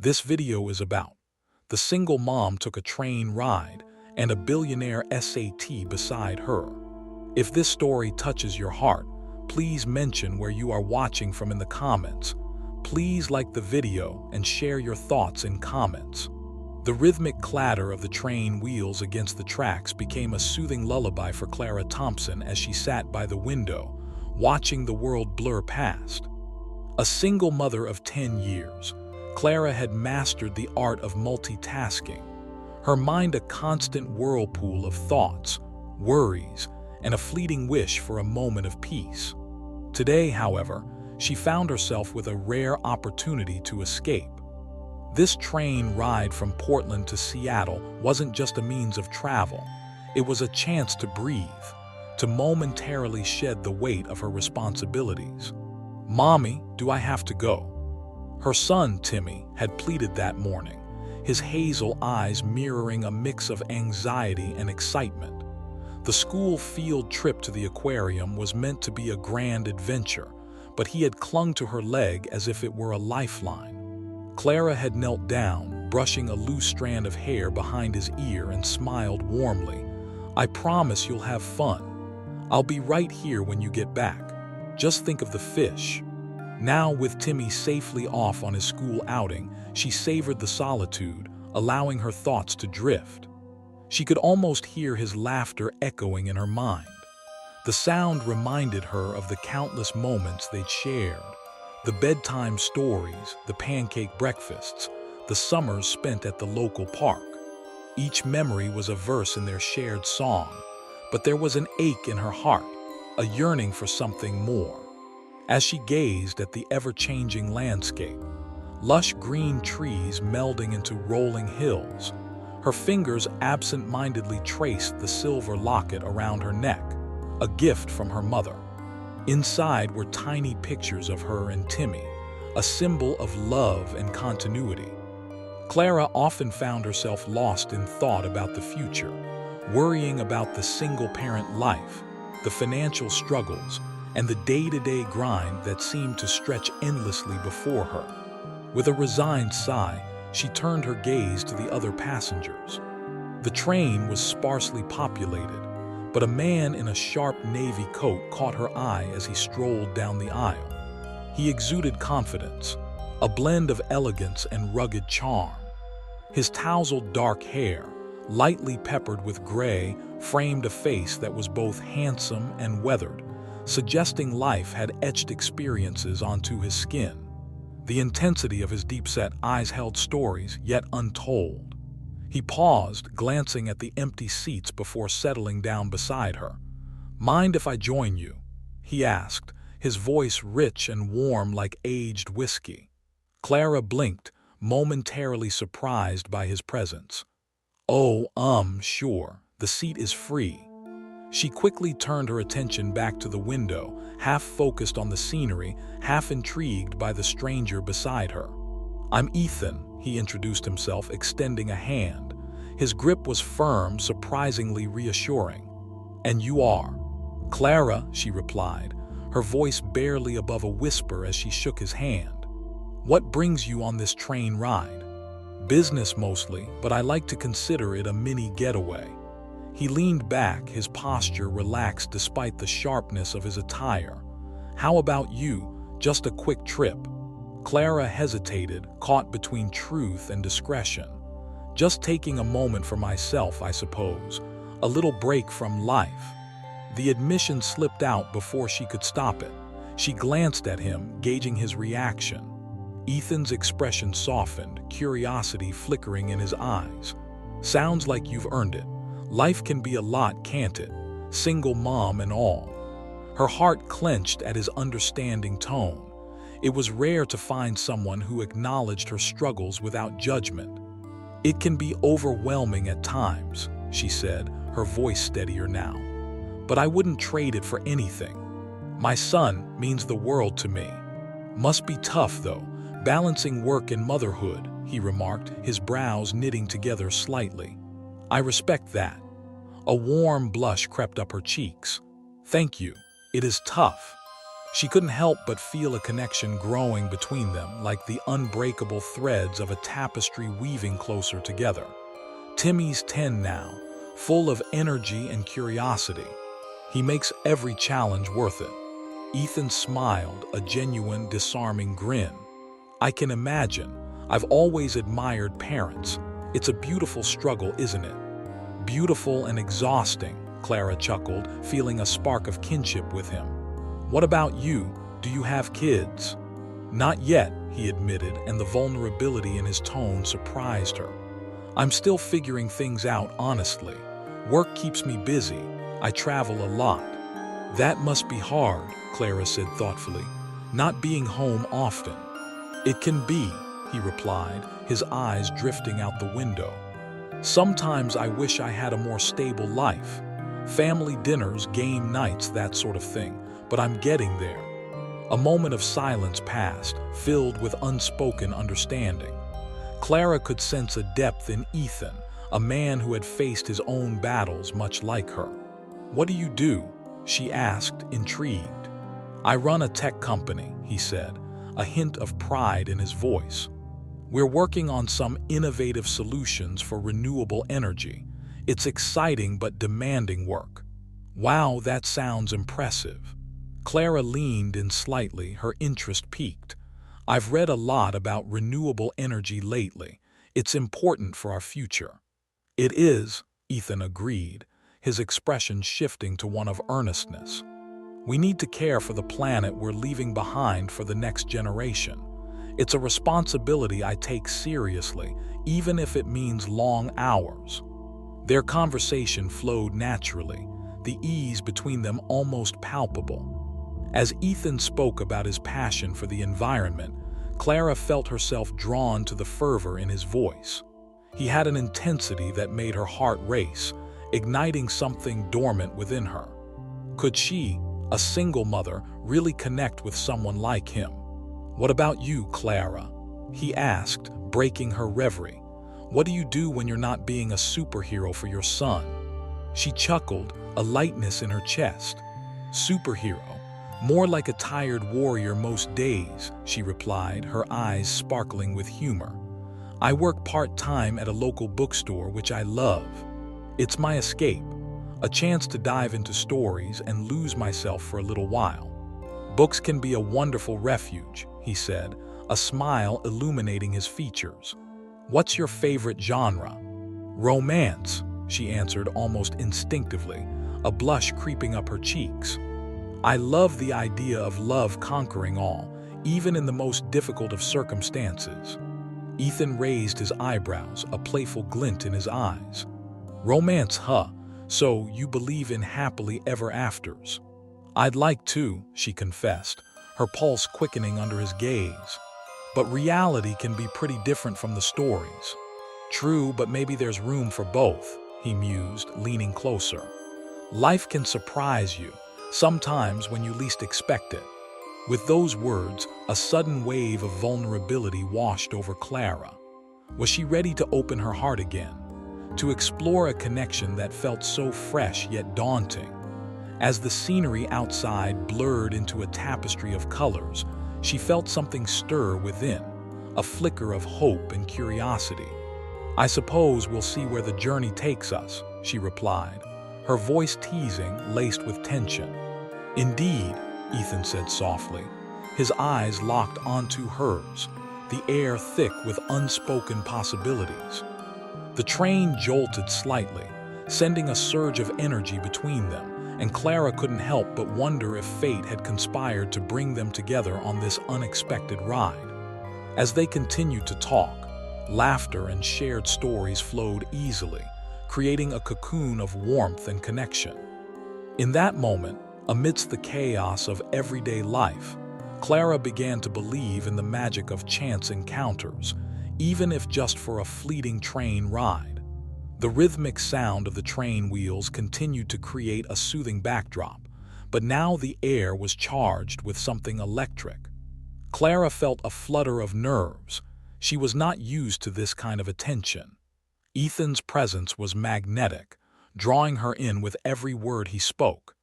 this video is about. The single mom took a train ride and a billionaire SAT beside her. If this story touches your heart, please mention where you are watching from in the comments. Please like the video and share your thoughts in comments. The rhythmic clatter of the train wheels against the tracks became a soothing lullaby for Clara Thompson as she sat by the window, watching the world blur past. A single mother of 10 years, Clara had mastered the art of multitasking, her mind a constant whirlpool of thoughts, worries, and a fleeting wish for a moment of peace. Today, however, she found herself with a rare opportunity to escape. This train ride from Portland to Seattle wasn't just a means of travel. It was a chance to breathe, to momentarily shed the weight of her responsibilities. "Mommy, do I have to go?" Her son, Timmy, had pleaded that morning, his hazel eyes mirroring a mix of anxiety and excitement. The school field trip to the aquarium was meant to be a grand adventure, but he had clung to her leg as if it were a lifeline. Clara had knelt down, brushing a loose strand of hair behind his ear, and smiled warmly. "I promise you'll have fun. I'll be right here when you get back. Just think of the fish." Now, with Timmy safely off on his school outing, she savored the solitude, allowing her thoughts to drift. She could almost hear his laughter echoing in her mind. The sound reminded her of the countless moments they'd shared, the bedtime stories, the pancake breakfasts, the summers spent at the local park. Each memory was a verse in their shared song, but there was an ache in her heart, a yearning for something more. As she gazed at the ever-changing landscape, lush green trees melding into rolling hills, her fingers absent-mindedly traced the silver locket around her neck, a gift from her mother. Inside were tiny pictures of her and Timmy, a symbol of love and continuity. Clara often found herself lost in thought about the future, worrying about the single-parent life, the financial struggles, and the day-to-day grind that seemed to stretch endlessly before her. With a resigned sigh, she turned her gaze to the other passengers. The train was sparsely populated, but a man in a sharp navy coat caught her eye as he strolled down the aisle. He exuded confidence, a blend of elegance and rugged charm. His tousled dark hair, lightly peppered with gray, framed a face that was both handsome and weathered, suggesting life had etched experiences onto his skin. The intensity of his deep-set eyes held stories yet untold. He paused, glancing at the empty seats before settling down beside her. "Mind if I join you?" he asked, his voice rich and warm like aged whiskey. Clara blinked, momentarily surprised by his presence. "Oh, sure, the seat is free." She quickly turned her attention back to the window, half focused on the scenery, half intrigued by the stranger beside her. "I'm Ethan," he introduced himself, extending a hand. His grip was firm, surprisingly reassuring. "And you are?" "Clara," she replied, her voice barely above a whisper as she shook his hand. "What brings you on this train ride?" "Business mostly, but I like to consider it a mini getaway." He leaned back, his posture relaxed despite the sharpness of his attire. "How about you? Just a quick trip?" Clara hesitated, caught between truth and discretion. "Just taking a moment for myself, I suppose. A little break from life." The admission slipped out before she could stop it. She glanced at him, gauging his reaction. Ethan's expression softened, curiosity flickering in his eyes. "Sounds like you've earned it. Life can be a lot, can't it? Single mom and all." Her heart clenched at his understanding tone. It was rare to find someone who acknowledged her struggles without judgment. "It can be overwhelming at times," she said, her voice steadier now. "But I wouldn't trade it for anything. My son means the world to me." "Must be tough, though, balancing work and motherhood," he remarked, his brows knitting together slightly. "I respect that." A warm blush crept up her cheeks. "Thank you. It is tough." She couldn't help but feel a connection growing between them, like the unbreakable threads of a tapestry weaving closer together. Timmy's 10 now, full of energy and curiosity. He makes every challenge worth it. Ethan smiled, a genuine, disarming grin. I can imagine. I've always admired parents. It's a beautiful struggle, isn't it? Beautiful and exhausting, Clara chuckled, feeling a spark of kinship with him. What about you? Do you have kids? Not yet, he admitted, and the vulnerability in his tone surprised her. I'm still figuring things out, honestly. Work keeps me busy. I travel a lot. That must be hard, Clara said thoughtfully, not being home often. It can be, he replied, his eyes drifting out the window. Sometimes I wish I had a more stable life. Family dinners, game nights, that sort of thing, but I'm getting there. A moment of silence passed, filled with unspoken understanding. Clara could sense a depth in Ethan, a man who had faced his own battles much like her. What do you do? She asked, intrigued. I run a tech company, he said, a hint of pride in his voice. We're working on some innovative solutions for renewable energy. It's exciting but demanding work. Wow, that sounds impressive. Clara leaned in slightly, her interest piqued. I've read a lot about renewable energy lately. It's important for our future. It is, Ethan agreed, his expression shifting to one of earnestness. We need to care for the planet we're leaving behind for the next generation. It's a responsibility I take seriously, even if it means long hours. Their conversation flowed naturally, the ease between them almost palpable. As Ethan spoke about his passion for the environment, Clara felt herself drawn to the fervor in his voice. He had an intensity that made her heart race, igniting something dormant within her. Could she, a single mother, really connect with someone like him? What about you, Clara? He asked, breaking her reverie. What do you do when you're not being a superhero for your son? She chuckled, a lightness in her chest. Superhero? More like a tired warrior most days, she replied, her eyes sparkling with humor. I work part-time at a local bookstore, which I love. It's my escape, a chance to dive into stories and lose myself for a little while. Books can be a wonderful refuge, he said, a smile illuminating his features. What's your favorite genre? Romance, she answered almost instinctively, a blush creeping up her cheeks. I love the idea of love conquering all, even in the most difficult of circumstances. Ethan raised his eyebrows, a playful glint in his eyes. Romance, huh? So you believe in happily ever afters? I'd like to, she confessed, her pulse quickening under his gaze. But reality can be pretty different from the stories. True, but maybe there's room for both, he mused, leaning closer. Life can surprise you, sometimes when you least expect it. With those words, a sudden wave of vulnerability washed over Clara. Was she ready to open her heart again? To explore a connection that felt so fresh yet daunting? As the scenery outside blurred into a tapestry of colors, she felt something stir within, a flicker of hope and curiosity. I suppose we'll see where the journey takes us, she replied, her voice teasing, laced with tension. Indeed, Ethan said softly, his eyes locked onto hers, the air thick with unspoken possibilities. The train jolted slightly, sending a surge of energy between them, and Clara couldn't help but wonder if fate had conspired to bring them together on this unexpected ride. As they continued to talk, laughter and shared stories flowed easily, creating a cocoon of warmth and connection. In that moment, amidst the chaos of everyday life, Clara began to believe in the magic of chance encounters, even if just for a fleeting train ride. The rhythmic sound of the train wheels continued to create a soothing backdrop, but now the air was charged with something electric. Clara felt a flutter of nerves. She was not used to this kind of attention. Ethan's presence was magnetic, drawing her in with every word he spoke.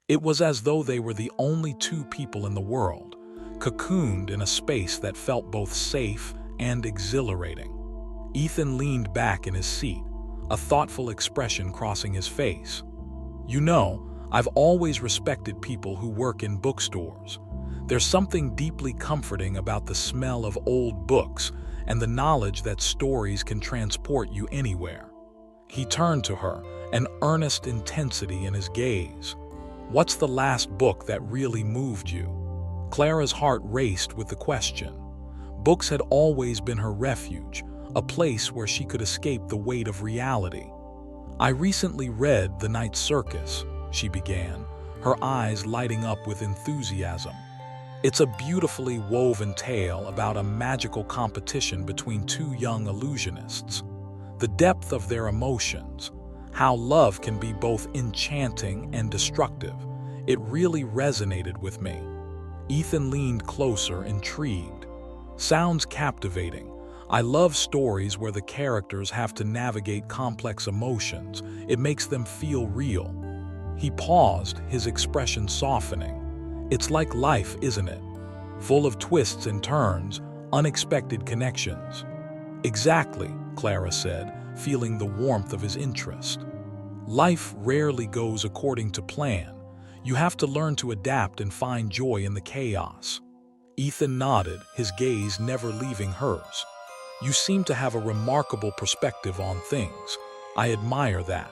It was as though they were the only two people in the world, cocooned in a space that felt both safe and exhilarating. Ethan leaned back in his seat, a thoughtful expression crossing his face. "You know, I've always respected people who work in bookstores. There's something deeply comforting about the smell of old books and the knowledge that stories can transport you anywhere." He turned to her, an earnest intensity in his gaze. "What's the last book that really moved you?" Clara's heart raced with the question. Books had always been her refuge, a place where she could escape the weight of reality. "I recently read The Night Circus," she began, her eyes lighting up with enthusiasm. "It's a beautifully woven tale about a magical competition between two young illusionists. The depth of their emotions, how love can be both enchanting and destructive, it really resonated with me." Ethan leaned closer, intrigued. "Sounds captivating. I love stories where the characters have to navigate complex emotions. It makes them feel real." He paused, his expression softening. "It's like life, isn't it? Full of twists and turns, unexpected connections." "Exactly," Clara said, feeling the warmth of his interest. "Life rarely goes according to plan. You have to learn to adapt and find joy in the chaos." Ethan nodded, his gaze never leaving hers. "You seem to have a remarkable perspective on things. I admire that."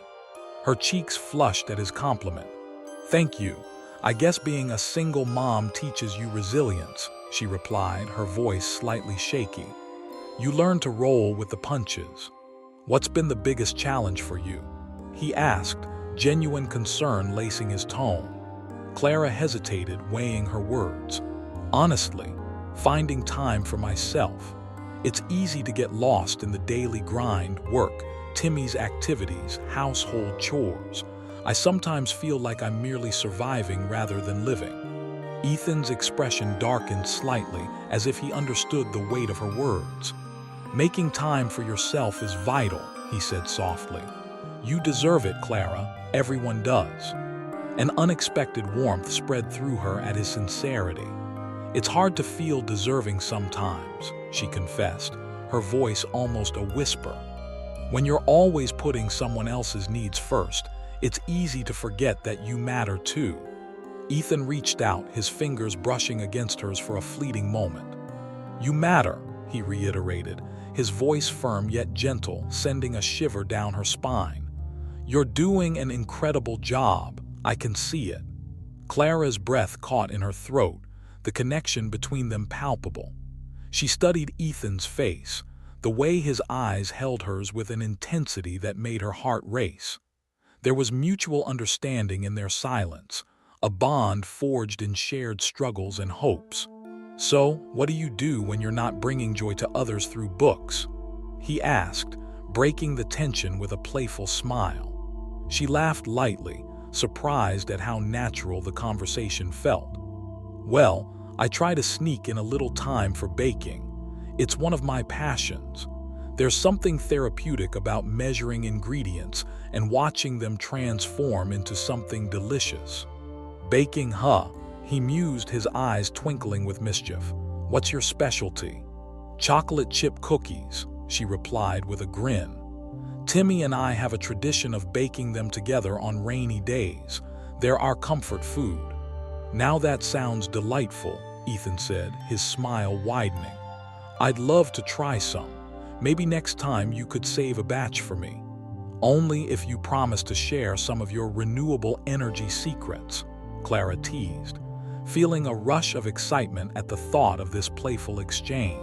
Her cheeks flushed at his compliment. "Thank you. I guess being a single mom teaches you resilience," she replied, her voice slightly shaky. "You learn to roll with the punches." "What's been the biggest challenge for you?" he asked, genuine concern lacing his tone. Clara hesitated, weighing her words. "Honestly, finding time for myself. It's easy to get lost in the daily grind, work, Timmy's activities, household chores. I sometimes feel like I'm merely surviving rather than living." Ethan's expression darkened slightly, as if he understood the weight of her words. "Making time for yourself is vital," he said softly. "You deserve it, Clara. Everyone does." An unexpected warmth spread through her at his sincerity. "It's hard to feel deserving sometimes," she confessed, her voice almost a whisper. "When you're always putting someone else's needs first, it's easy to forget that you matter too." Ethan reached out, his fingers brushing against hers for a fleeting moment. "You matter," he reiterated, his voice firm yet gentle, sending a shiver down her spine. "You're doing an incredible job. I can see it." Clara's breath caught in her throat, the connection between them palpable. She studied Ethan's face, the way his eyes held hers with an intensity that made her heart race. There was mutual understanding in their silence, a bond forged in shared struggles and hopes. "So, what do you do when you're not bringing joy to others through books?" he asked, breaking the tension with a playful smile. She laughed lightly, surprised at how natural the conversation felt. "Well, I try to sneak in a little time for baking. It's one of my passions. There's something therapeutic about measuring ingredients and watching them transform into something delicious." "Baking, huh?" he mused, his eyes twinkling with mischief. "What's your specialty?" "Chocolate chip cookies," she replied with a grin. "Timmy and I have a tradition of baking them together on rainy days. They're our comfort food." "Now that sounds delightful," Ethan said, his smile widening. "I'd love to try some. Maybe next time you could save a batch for me. Only if you promise to share some of your renewable energy secrets," Clara teased, feeling a rush of excitement at the thought of this playful exchange.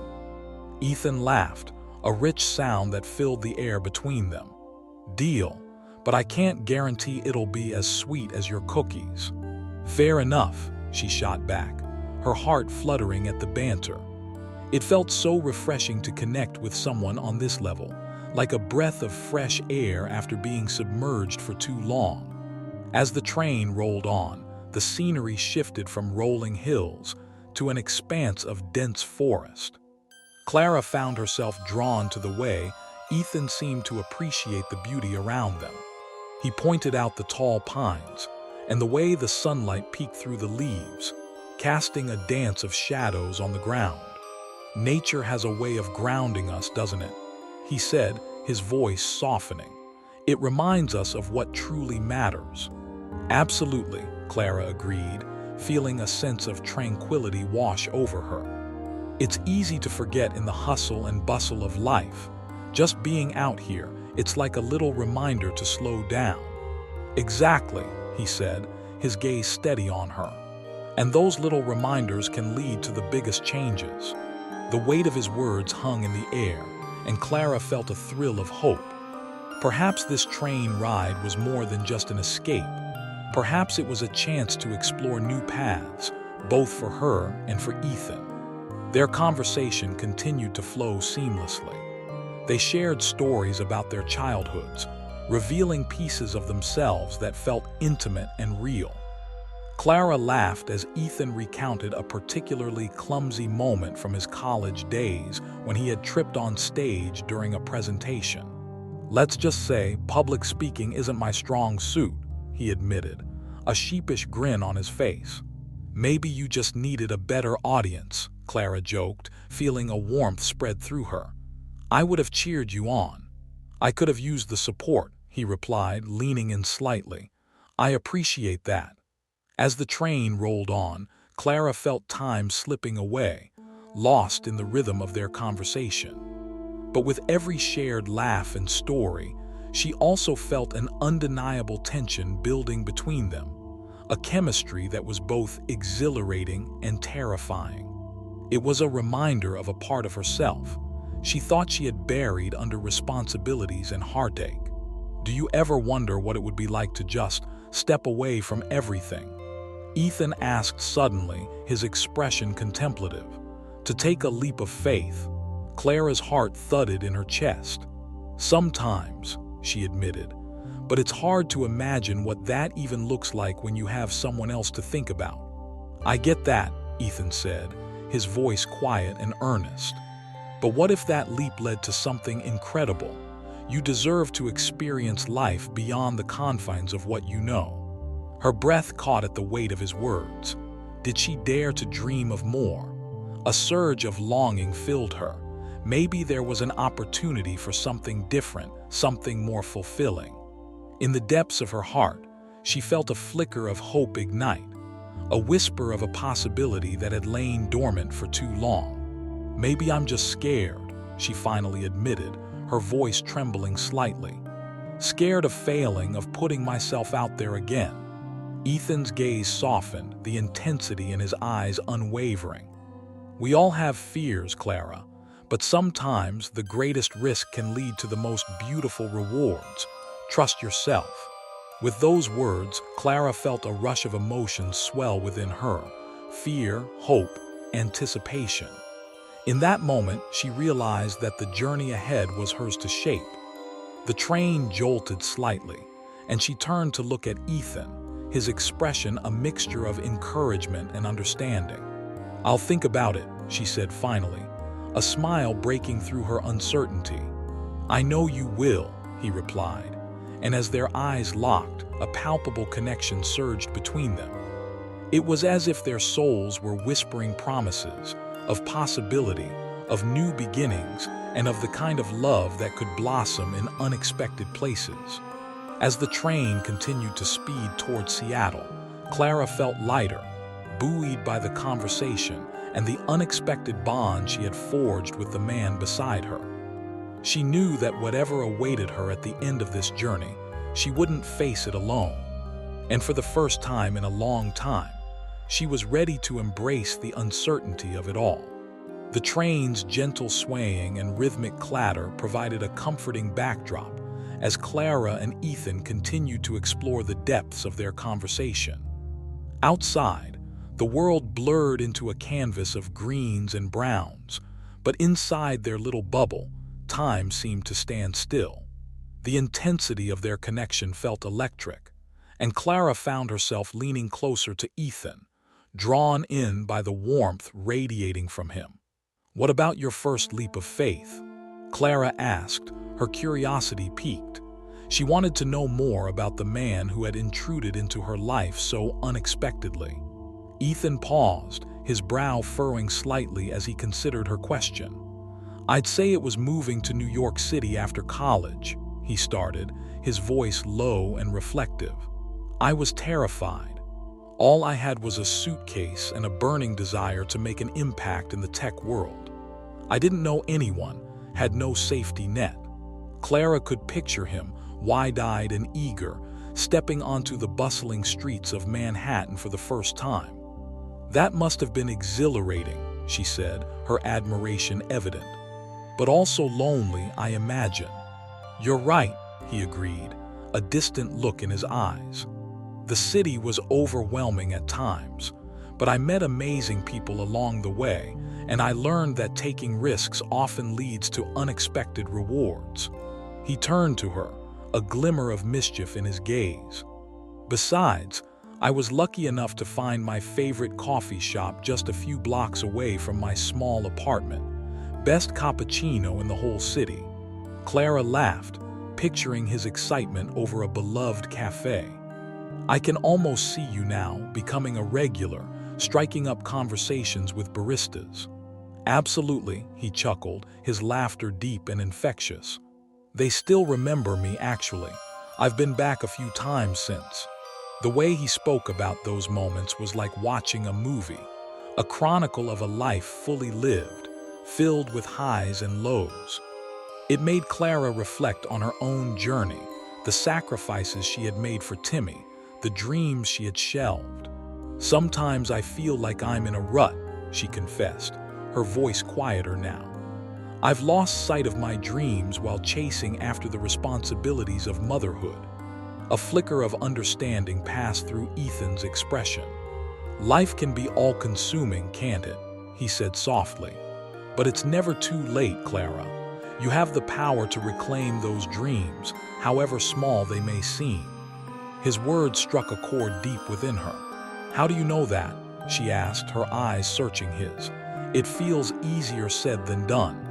Ethan laughed, a rich sound that filled the air between them. "Deal, but I can't guarantee it'll be as sweet as your cookies." "Fair enough," she shot back, her heart fluttering at the banter. It felt so refreshing to connect with someone on this level, like a breath of fresh air after being submerged for too long. As the train rolled on, the scenery shifted from rolling hills to an expanse of dense forest. Clara found herself drawn to the way Ethan seemed to appreciate the beauty around them. He pointed out the tall pines, and the way the sunlight peeked through the leaves, casting a dance of shadows on the ground. Nature has a way of grounding us, doesn't it? He said, his voice softening. It reminds us of what truly matters. Absolutely, Clara agreed, feeling a sense of tranquility wash over her. It's easy to forget in the hustle and bustle of life. Just being out here, it's like a little reminder to slow down. Exactly, he said, his gaze steady on her. And those little reminders can lead to the biggest changes. The weight of his words hung in the air, and Clara felt a thrill of hope. Perhaps this train ride was more than just an escape. Perhaps it was a chance to explore new paths, both for her and for Ethan. Their conversation continued to flow seamlessly. They shared stories about their childhoods, revealing pieces of themselves that felt intimate and real. Clara laughed as Ethan recounted a particularly clumsy moment from his college days when he had tripped on stage during a presentation. "Let's just say public speaking isn't my strong suit," he admitted, a sheepish grin on his face. "Maybe you just needed a better audience," Clara joked, feeling a warmth spread through her. "I would have cheered you on." "I could have used the support," he replied, leaning in slightly. "I appreciate that." As the train rolled on, Clara felt time slipping away, lost in the rhythm of their conversation. But with every shared laugh and story, she also felt an undeniable tension building between them, a chemistry that was both exhilarating and terrifying. It was a reminder of a part of herself she thought she had buried under responsibilities and heartache. Do you ever wonder what it would be like to just step away from everything? Ethan asked suddenly, his expression contemplative. To take a leap of faith. Clara's heart thudded in her chest. "Sometimes," she admitted, "but it's hard to imagine what that even looks like when you have someone else to think about." "I get that," Ethan said, his voice quiet and earnest. "But what if that leap led to something incredible? You deserve to experience life beyond the confines of what you know." Her breath caught at the weight of his words. Did she dare to dream of more? A surge of longing filled her. Maybe there was an opportunity for something different, something more fulfilling. In the depths of her heart, she felt a flicker of hope ignite, a whisper of a possibility that had lain dormant for too long. "Maybe I'm just scared," she finally admitted, her voice trembling slightly. "Scared of failing, of putting myself out there again." Ethan's gaze softened, the intensity in his eyes unwavering. "We all have fears, Clara, but sometimes the greatest risk can lead to the most beautiful rewards. Trust yourself." With those words, Clara felt a rush of emotions swell within her: fear, hope, anticipation. In that moment, she realized that the journey ahead was hers to shape. The train jolted slightly, and she turned to look at Ethan, his expression a mixture of encouragement and understanding. "I'll think about it," she said finally, a smile breaking through her uncertainty. "I know you will," he replied, and as their eyes locked, a palpable connection surged between them. It was as if their souls were whispering promises of possibility, of new beginnings, and of the kind of love that could blossom in unexpected places. As the train continued to speed towards Seattle, Clara felt lighter, buoyed by the conversation and the unexpected bond she had forged with the man beside her. She knew that whatever awaited her at the end of this journey, she wouldn't face it alone. And for the first time in a long time, she was ready to embrace the uncertainty of it all. The train's gentle swaying and rhythmic clatter provided a comforting backdrop as Clara and Ethan continued to explore the depths of their conversation. Outside, the world blurred into a canvas of greens and browns, but inside their little bubble, time seemed to stand still. The intensity of their connection felt electric, and Clara found herself leaning closer to Ethan, drawn in by the warmth radiating from him. "What about your first leap of faith?" Clara asked, her curiosity piqued. She wanted to know more about the man who had intruded into her life so unexpectedly. Ethan paused, his brow furrowing slightly as he considered her question. "I'd say it was moving to New York City after college," he started, his voice low and reflective. "I was terrified. All I had was a suitcase and a burning desire to make an impact in the tech world. I didn't know anyone, had no safety net." Clara could picture him, wide-eyed and eager, stepping onto the bustling streets of Manhattan for the first time. "That must have been exhilarating," she said, her admiration evident. "But also lonely, I imagine." "You're right," he agreed, a distant look in his eyes. "The city was overwhelming at times, but I met amazing people along the way, and I learned that taking risks often leads to unexpected rewards." He turned to her, a glimmer of mischief in his gaze. "Besides, I was lucky enough to find my favorite coffee shop just a few blocks away from my small apartment. Best cappuccino in the whole city." Clara laughed, picturing his excitement over a beloved cafe. "I can almost see you now, becoming a regular, striking up conversations with baristas." "Absolutely," he chuckled, his laughter deep and infectious. "They still remember me, actually. I've been back a few times since." The way he spoke about those moments was like watching a movie, a chronicle of a life fully lived, filled with highs and lows. It made Clara reflect on her own journey, the sacrifices she had made for Timmy, the dreams she had shelved. "Sometimes I feel like I'm in a rut," she confessed, her voice quieter now. "I've lost sight of my dreams while chasing after the responsibilities of motherhood." A flicker of understanding passed through Ethan's expression. "Life can be all-consuming, can't it?" he said softly. "But it's never too late, Clara. You have the power to reclaim those dreams, however small they may seem." His words struck a chord deep within her. "How do you know that?" she asked, her eyes searching his. "It feels easier said than done."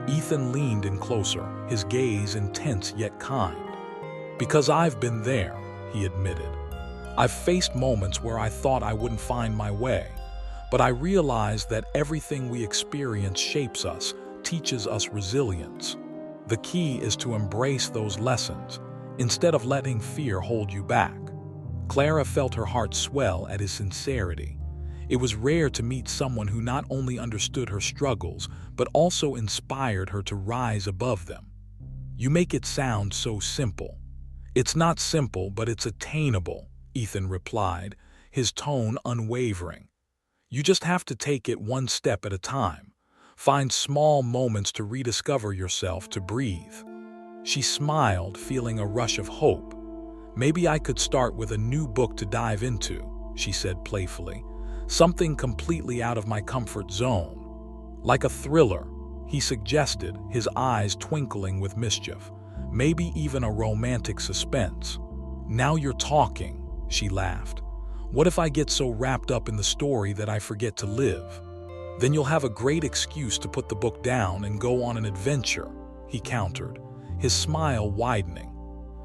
Ethan leaned in closer, his gaze intense yet kind. "Because I've been there," he admitted. "I've faced moments where I thought I wouldn't find my way, but I realized that everything we experience shapes us, teaches us resilience. The key is to embrace those lessons, instead of letting fear hold you back." Clara felt her heart swell at his sincerity. It was rare to meet someone who not only understood her struggles, but also inspired her to rise above them. "You make it sound so simple." "It's not simple, but it's attainable," Ethan replied, his tone unwavering. "You just have to take it one step at a time. Find small moments to rediscover yourself, to breathe." She smiled, feeling a rush of hope. "Maybe I could start with a new book to dive into," she said playfully. "Something completely out of my comfort zone." "Like a thriller," he suggested, his eyes twinkling with mischief. "Maybe even a romantic suspense." "Now you're talking," she laughed. "What if I get so wrapped up in the story that I forget to live?" "Then you'll have a great excuse to put the book down and go on an adventure," he countered, his smile widening.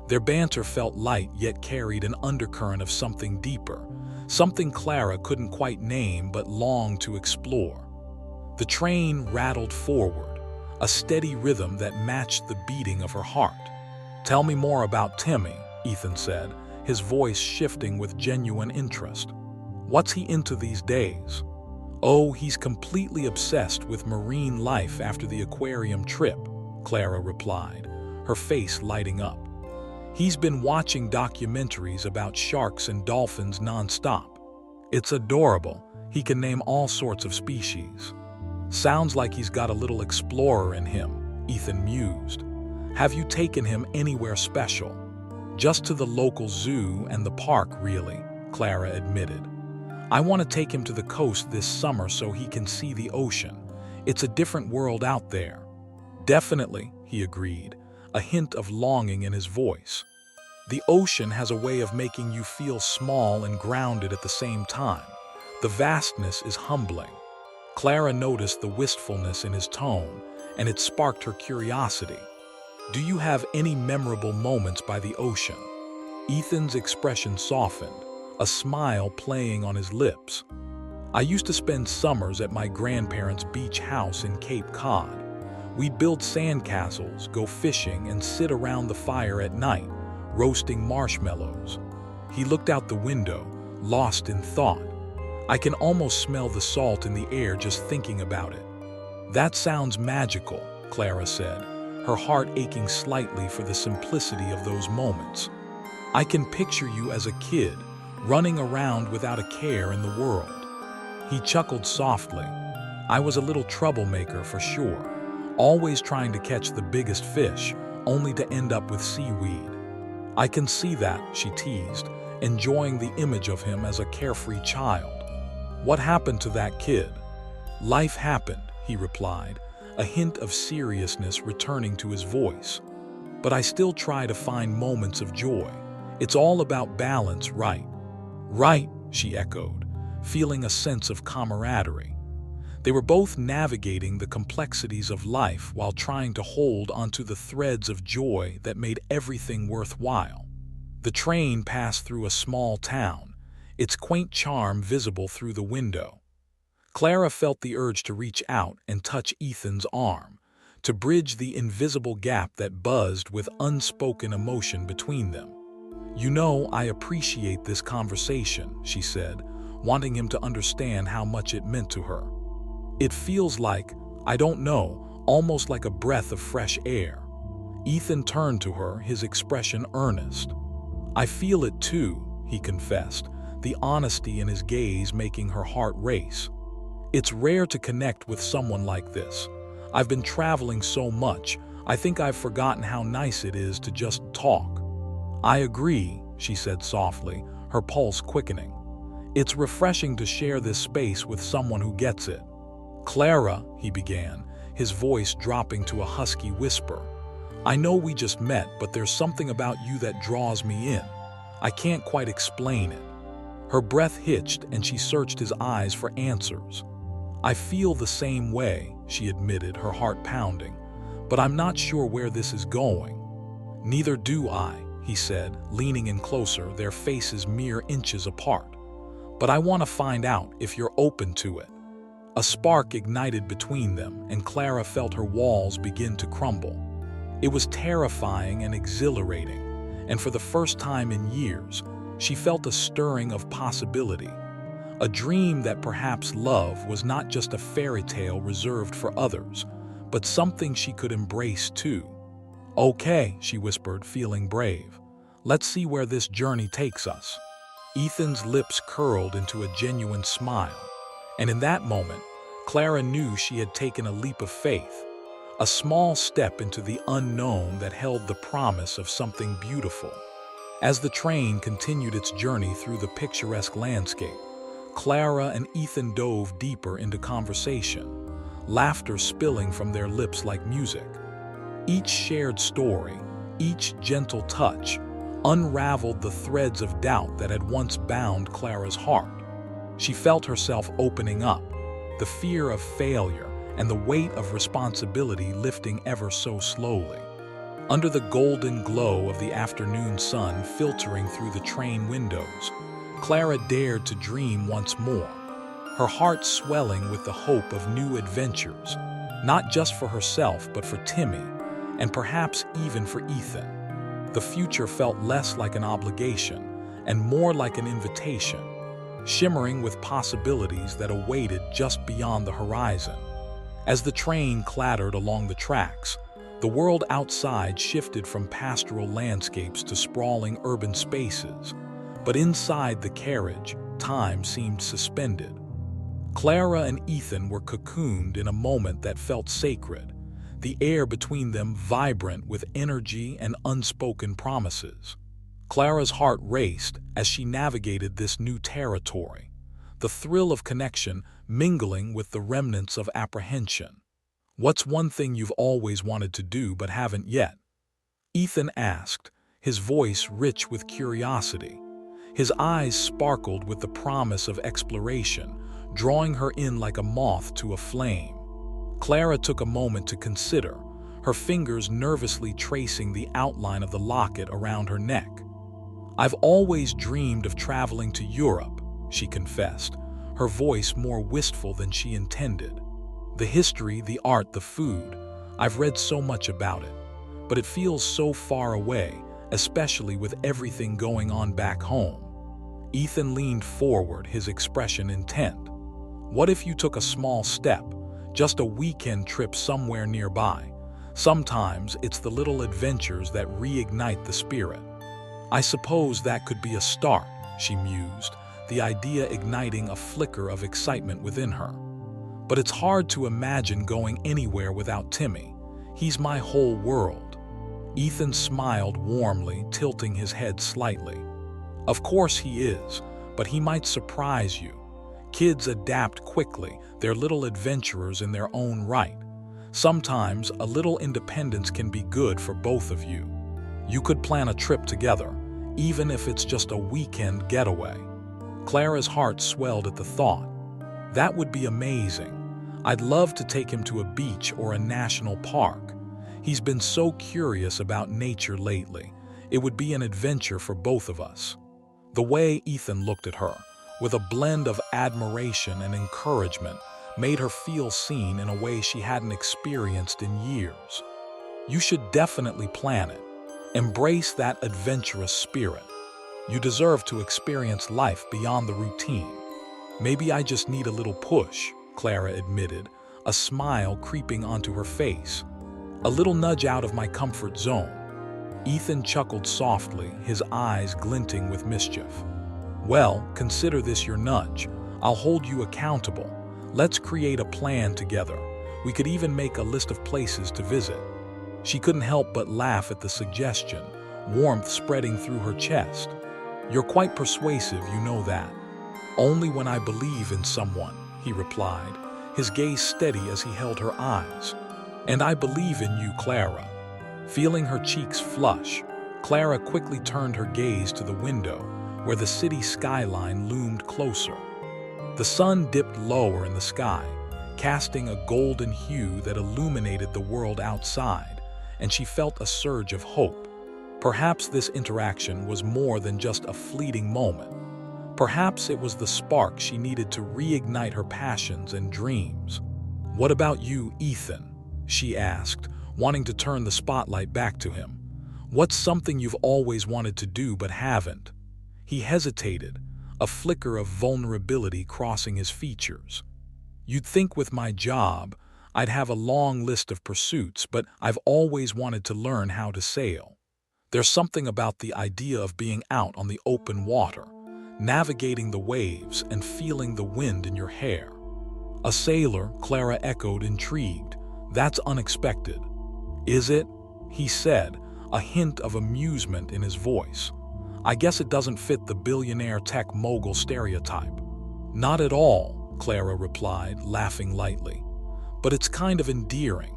Their banter felt light yet carried an undercurrent of something deeper, something Clara couldn't quite name but longed to explore. The train rattled forward, a steady rhythm that matched the beating of her heart. "Tell me more about Timmy," Ethan said, his voice shifting with genuine interest. "What's he into these days?" "Oh, he's completely obsessed with marine life after the aquarium trip," Clara replied, her face lighting up. "He's been watching documentaries about sharks and dolphins nonstop. It's adorable. He can name all sorts of species." "Sounds like he's got a little explorer in him," Ethan mused. "Have you taken him anywhere special?" "Just to the local zoo and the park, really," Clara admitted. "I want to take him to the coast this summer so he can see the ocean. It's a different world out there." "Definitely," he agreed, a hint of longing in his voice. "The ocean has a way of making you feel small and grounded at the same time. The vastness is humbling." Clara noticed the wistfulness in his tone, and it sparked her curiosity. Do you have any memorable moments by the ocean? Ethan's expression softened, a smile playing on his lips. I used to spend summers at my grandparents' beach house in Cape Cod. We'd build sandcastles, go fishing, and sit around the fire at night, roasting marshmallows. He looked out the window, lost in thought. I can almost smell the salt in the air just thinking about it. That sounds magical, Clara said, her heart aching slightly for the simplicity of those moments. I can picture you as a kid, running around without a care in the world. He chuckled softly. I was a little troublemaker for sure, always trying to catch the biggest fish, only to end up with seaweed. I can see that, she teased, enjoying the image of him as a carefree child. What happened to that kid? Life happened, he replied, a hint of seriousness returning to his voice. But I still try to find moments of joy. It's all about balance, right? Right, she echoed, feeling a sense of camaraderie. They were both navigating the complexities of life while trying to hold onto the threads of joy that made everything worthwhile. The train passed through a small town, its quaint charm visible through the window. Clara felt the urge to reach out and touch Ethan's arm, to bridge the invisible gap that buzzed with unspoken emotion between them. You know, I appreciate this conversation, she said, wanting him to understand how much it meant to her. It feels like, I don't know, almost like a breath of fresh air. Ethan turned to her, his expression earnest. I feel it too, he confessed, the honesty in his gaze making her heart race. It's rare to connect with someone like this. I've been traveling so much, I think I've forgotten how nice it is to just talk. I agree, she said softly, her pulse quickening. It's refreshing to share this space with someone who gets it. Clara, he began, his voice dropping to a husky whisper. I know we just met, but there's something about you that draws me in. I can't quite explain it. Her breath hitched and she searched his eyes for answers. I feel the same way, she admitted, her heart pounding, but I'm not sure where this is going. Neither do I, he said, leaning in closer, their faces mere inches apart. But I want to find out if you're open to it. A spark ignited between them, and Clara felt her walls begin to crumble. It was terrifying and exhilarating, and for the first time in years, she felt a stirring of possibility. A dream that perhaps love was not just a fairy tale reserved for others, but something she could embrace too. Okay, she whispered, feeling brave. Let's see where this journey takes us. Ethan's lips curled into a genuine smile, and in that moment, Clara knew she had taken a leap of faith, a small step into the unknown that held the promise of something beautiful. As the train continued its journey through the picturesque landscape, Clara and Ethan dove deeper into conversation, laughter spilling from their lips like music. Each shared story, each gentle touch, unraveled the threads of doubt that had once bound Clara's heart. She felt herself opening up, the fear of failure and the weight of responsibility lifting ever so slowly. Under the golden glow of the afternoon sun filtering through the train windows, Clara dared to dream once more, her heart swelling with the hope of new adventures, not just for herself but for Timmy, and perhaps even for Ethan. The future felt less like an obligation and more like an invitation, shimmering with possibilities that awaited just beyond the horizon. As the train clattered along the tracks, the world outside shifted from pastoral landscapes to sprawling urban spaces, but inside the carriage, time seemed suspended. Clara and Ethan were cocooned in a moment that felt sacred, the air between them vibrant with energy and unspoken promises. Clara's heart raced as she navigated this new territory, the thrill of connection mingling with the remnants of apprehension. What's one thing you've always wanted to do but haven't yet? Ethan asked, his voice rich with curiosity. His eyes sparkled with the promise of exploration, drawing her in like a moth to a flame. Clara took a moment to consider, her fingers nervously tracing the outline of the locket around her neck. "I've always dreamed of traveling to Europe," she confessed, her voice more wistful than she intended. "The history, the art, the food, I've read so much about it, but it feels so far away, especially with everything going on back home." Ethan leaned forward, his expression intent. "What if you took a small step, just a weekend trip somewhere nearby? Sometimes it's the little adventures that reignite the spirit." "I suppose that could be a start," she mused, the idea igniting a flicker of excitement within her. "But it's hard to imagine going anywhere without Timmy. He's my whole world." Ethan smiled warmly, tilting his head slightly. "Of course he is, but he might surprise you. Kids adapt quickly, they're little adventurers in their own right. Sometimes a little independence can be good for both of you. You could plan a trip together, even if it's just a weekend getaway." Clara's heart swelled at the thought. "That would be amazing. I'd love to take him to a beach or a national park. He's been so curious about nature lately. It would be an adventure for both of us." The way Ethan looked at her, with a blend of admiration and encouragement, made her feel seen in a way she hadn't experienced in years. "You should definitely plan it. Embrace that adventurous spirit. You deserve to experience life beyond the routine." "Maybe I just need a little push," Clara admitted, a smile creeping onto her face. "A little nudge out of my comfort zone." Ethan chuckled softly, his eyes glinting with mischief. "Well, consider this your nudge. I'll hold you accountable. Let's create a plan together. We could even make a list of places to visit." She couldn't help but laugh at the suggestion, warmth spreading through her chest. "You're quite persuasive, you know that." "Only when I believe in someone," he replied, his gaze steady as he held her eyes. "And I believe in you, Clara." Feeling her cheeks flush, Clara quickly turned her gaze to the window, where the city skyline loomed closer. The sun dipped lower in the sky, casting a golden hue that illuminated the world outside, and she felt a surge of hope. Perhaps this interaction was more than just a fleeting moment. Perhaps it was the spark she needed to reignite her passions and dreams. "What about you, Ethan?" she asked, wanting to turn the spotlight back to him. "What's something you've always wanted to do but haven't?" He hesitated, a flicker of vulnerability crossing his features. "You'd think with my job, I'd have a long list of pursuits, but I've always wanted to learn how to sail. There's something about the idea of being out on the open water, navigating the waves and feeling the wind in your hair." "A sailor," Clara echoed, intrigued. "That's unexpected." "Is it?" he said, a hint of amusement in his voice. "I guess it doesn't fit the billionaire tech mogul stereotype." "Not at all," Clara replied, laughing lightly. "But it's kind of endearing.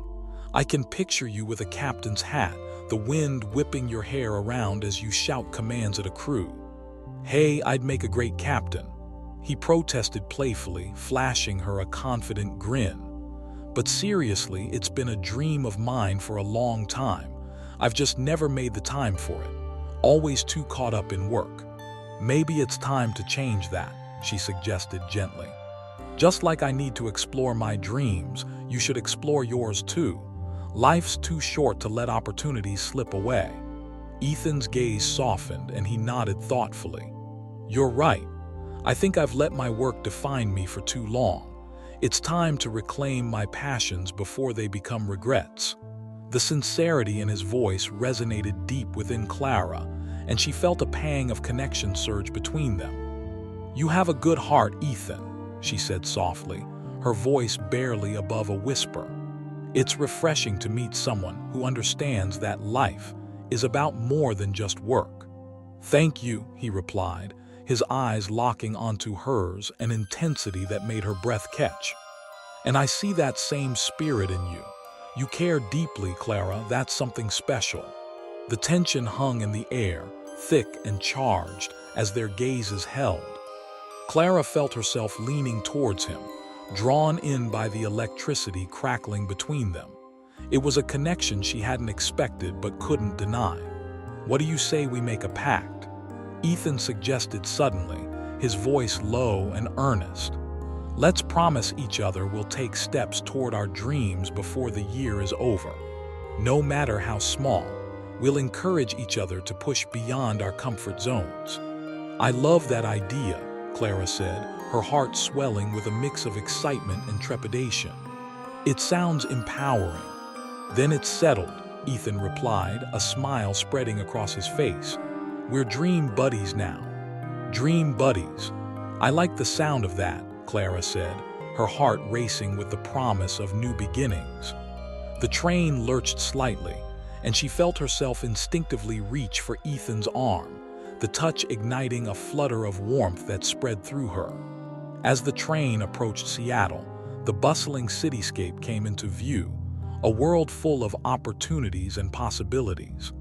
I can picture you with a captain's hat, the wind whipping your hair around as you shout commands at a crew." "Hey, I'd make a great captain," he protested playfully, flashing her a confident grin. "But seriously, it's been a dream of mine for a long time. I've just never made the time for it. Always too caught up in work." "Maybe it's time to change that," she suggested gently. "Just like I need to explore my dreams, you should explore yours too. Life's too short to let opportunities slip away." Ethan's gaze softened and he nodded thoughtfully. "You're right. I think I've let my work define me for too long. It's time to reclaim my passions before they become regrets." The sincerity in his voice resonated deep within Clara, and she felt a pang of connection surge between them. "You have a good heart, Ethan," she said softly, her voice barely above a whisper. "It's refreshing to meet someone who understands that life is about more than just work." "Thank you," he replied, his eyes locking onto hers, an intensity that made her breath catch. "And I see that same spirit in you. You care deeply, Clara. That's something special." The tension hung in the air, thick and charged, as their gazes held. Clara felt herself leaning towards him, drawn in by the electricity crackling between them. It was a connection she hadn't expected but couldn't deny. "What do you say we make a pact?" Ethan suggested suddenly, his voice low and earnest. "Let's promise each other we'll take steps toward our dreams before the year is over. No matter how small, we'll encourage each other to push beyond our comfort zones." "I love that idea," Clara said, her heart swelling with a mix of excitement and trepidation. "It sounds empowering." "Then it's settled," Ethan replied, a smile spreading across his face. "We're dream buddies now." "Dream buddies. I like the sound of that," Clara said, her heart racing with the promise of new beginnings. The train lurched slightly, and she felt herself instinctively reach for Ethan's arm, the touch igniting a flutter of warmth that spread through her. As the train approached Seattle, the bustling cityscape came into view, a world full of opportunities and possibilities.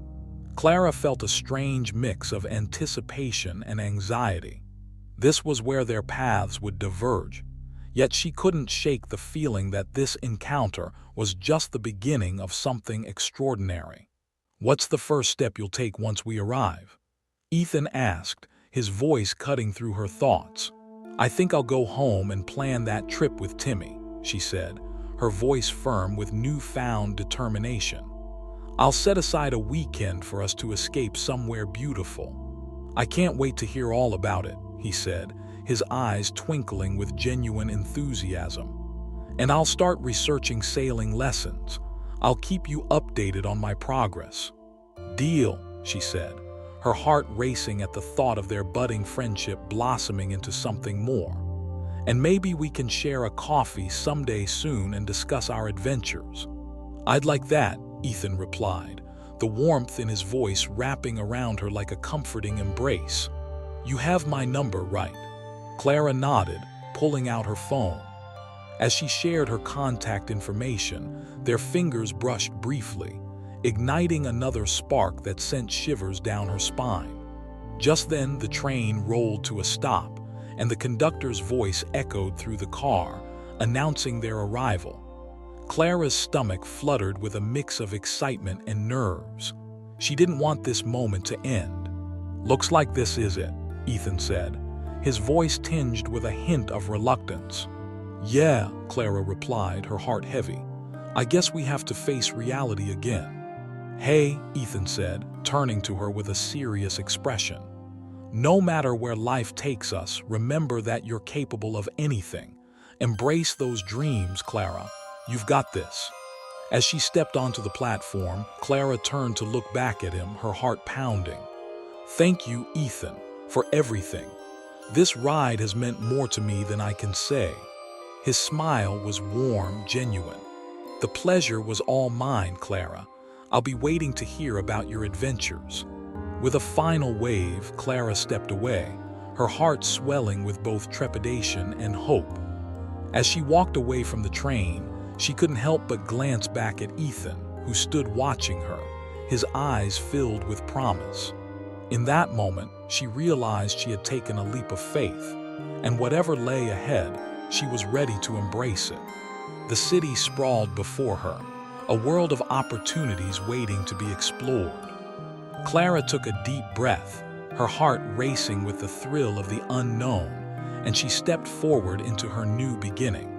Clara felt a strange mix of anticipation and anxiety. This was where their paths would diverge, yet she couldn't shake the feeling that this encounter was just the beginning of something extraordinary. "What's the first step you'll take once we arrive?" Ethan asked, his voice cutting through her thoughts. "I think I'll go home and plan that trip with Timmy," she said, her voice firm with newfound determination. "I'll set aside a weekend for us to escape somewhere beautiful." "I can't wait to hear all about it," he said, his eyes twinkling with genuine enthusiasm. "And I'll start researching sailing lessons. I'll keep you updated on my progress." "Deal," she said, her heart racing at the thought of their budding friendship blossoming into something more. "And maybe we can share a coffee someday soon and discuss our adventures." "I'd like that," Ethan replied, the warmth in his voice wrapping around her like a comforting embrace. "You have my number, right?" Clara nodded, pulling out her phone. As she shared her contact information, their fingers brushed briefly, igniting another spark that sent shivers down her spine. Just then, the train rolled to a stop, and the conductor's voice echoed through the car, announcing their arrival. Clara's stomach fluttered with a mix of excitement and nerves. She didn't want this moment to end. "Looks like this is it," Ethan said, his voice tinged with a hint of reluctance. "Yeah," Clara replied, her heart heavy. "I guess we have to face reality again." "Hey," Ethan said, turning to her with a serious expression. "No matter where life takes us, remember that you're capable of anything. Embrace those dreams, Clara. You've got this." As she stepped onto the platform, Clara turned to look back at him, her heart pounding. "Thank you, Ethan, for everything. This ride has meant more to me than I can say." His smile was warm, genuine. "The pleasure was all mine, Clara. I'll be waiting to hear about your adventures." With a final wave, Clara stepped away, her heart swelling with both trepidation and hope. As she walked away from the train, she couldn't help but glance back at Ethan, who stood watching her, his eyes filled with promise. In that moment, she realized she had taken a leap of faith, and whatever lay ahead, she was ready to embrace it. The city sprawled before her, a world of opportunities waiting to be explored. Clara took a deep breath, her heart racing with the thrill of the unknown, and she stepped forward into her new beginning.